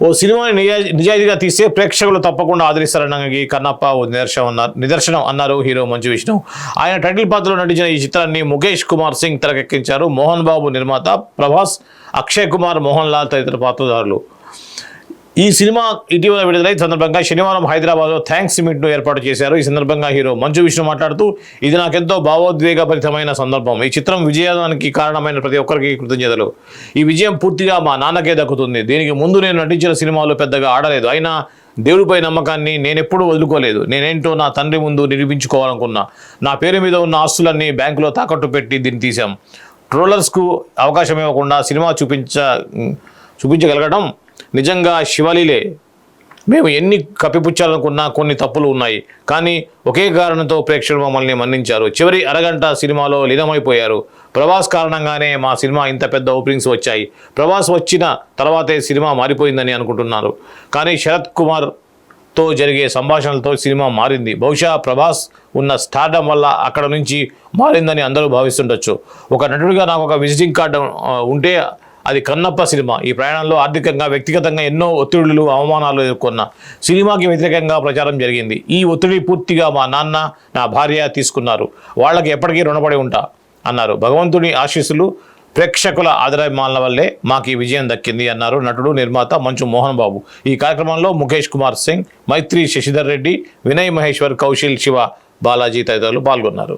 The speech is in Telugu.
ఓ సినిమాని నిజాయితీగా తీస్తే ప్రేక్షకులు తప్పకుండా ఆదరిస్తారనడానికి కన్నప్ప ఓ నిదర్శనం అన్నారు హీరో మంచు విష్ణు. ఆయన టైటిల్ పాత్రలో నటించిన ఈ చిత్రాన్ని ముఖేష్ కుమార్ సింగ్ తెరకెక్కించారు. మోహన్ బాబు నిర్మాత, ప్రభాస్, అక్షయ్ కుమార్, మోహన్ లాల్ తదితర పాత్రధారులు. ఈ సినిమా ఇటీవల విడుదలై సందర్భంగా శనివారం హైదరాబాద్లో థ్యాంక్స్ మీట్ను ఏర్పాటు చేశారు. ఈ సందర్భంగా హీరో మంచు విష్ణు మాట్లాడుతూ, ఇది నాకెంతో భావోద్వేగభరితమైన సందర్భం. ఈ చిత్రం విజయానికి కారణమైన ప్రతి ఒక్కరికి కృతజ్ఞతలు. ఈ విజయం పూర్తిగా మా నాన్నకే దక్కుతుంది. దీనికి ముందు నేను నటించిన సినిమాలు పెద్దగా ఆడలేదు. అయినా దేవుడిపై నమ్మకాన్ని నేనెప్పుడూ వదులుకోలేదు. నేనేంటో నా తండ్రి ముందు నిరూపించుకోవాలనుకున్నా. నా పేరు మీద ఉన్న ఆస్తులన్నీ బ్యాంకులో తాకట్టు పెట్టి దీన్ని తీశాం. ట్రోలర్స్కు అవకాశం ఇవ్వకుండా సినిమా చూపించగలగడం నిజంగా శివలీలే. మేము ఎన్ని కప్పిపుచ్చాలనుకున్నా కొన్ని తప్పులు ఉన్నాయి, కానీ ఒకే కారణంతో ప్రేక్షకులు మమ్మల్ని మన్నించారు. చివరి అరగంట సినిమాలో లీనమైపోయారు. ప్రభాస్ కారణంగానే మా సినిమా ఇంత పెద్ద ఓపెనింగ్స్ వచ్చాయి. ప్రభాస్ వచ్చిన తర్వాతే సినిమా మారిపోయిందని అనుకుంటున్నారు, కానీ శరత్ కుమార్తో జరిగే సంభాషణలతో సినిమా మారింది. బహుశా ప్రభాస్ ఉన్న స్టార్డమ్ వల్ల అక్కడ నుంచి మారిందని అందరూ భావిస్తుండొచ్చు. ఒక నటుడిగా నాకు ఒక విజిటింగ్ కార్డు ఉంటే అది కన్నప్ప సినిమా. ఈ ప్రయాణంలో ఆర్థికంగా, వ్యక్తిగతంగా ఎన్నో ఒత్తిడులు, అవమానాలు ఎదుర్కొన్న సినిమాకి వ్యతిరేకంగా ప్రచారం జరిగింది. ఈ ఒత్తిడి పూర్తిగా మా నాన్న, నా భార్య తీసుకున్నారు. వాళ్ళకి ఎప్పటికీ రుణపడి ఉంటా అన్నారు. భగవంతుని ఆశీస్సులు, ప్రేక్షకుల ఆదరాభిమానాల వల్లే మాకు ఈ విజయం దక్కింది అన్నారు నటుడు, నిర్మాత మంచు మోహన్ బాబు. ఈ కార్యక్రమంలో ముఖేష్ కుమార్ సింగ్, మైత్రి శశిధర్ రెడ్డి, వినయ్ మహేశ్వర్, కౌశల్, శివ, బాలాజీ తదితరులు పాల్గొన్నారు.